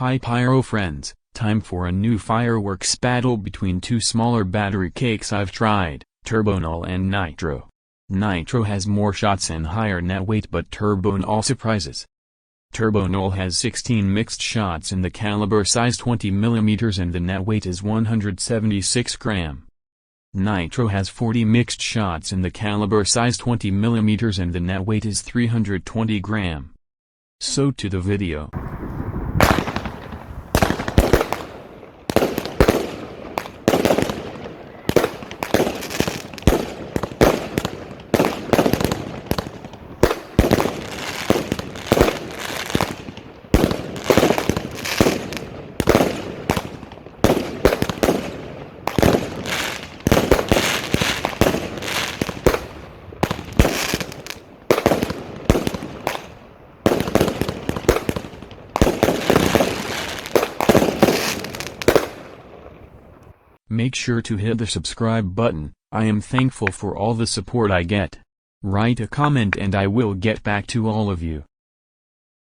Hi pyro friends, time for a new fireworks battle between two smaller battery cakes I've tried, Turbo Knall and Nitro. Nitro has more shots and higher net weight, but Turbo Knall surprises. Turbo Knall has 16 mixed shots in the caliber size 20mm and the net weight is 176 gram. Nitro has 40 mixed shots in the caliber size 20mm and the net weight is 320 gram. So to the video. Make sure to hit the subscribe button. I am thankful for all the support I get. Write a comment and I will get back to all of you.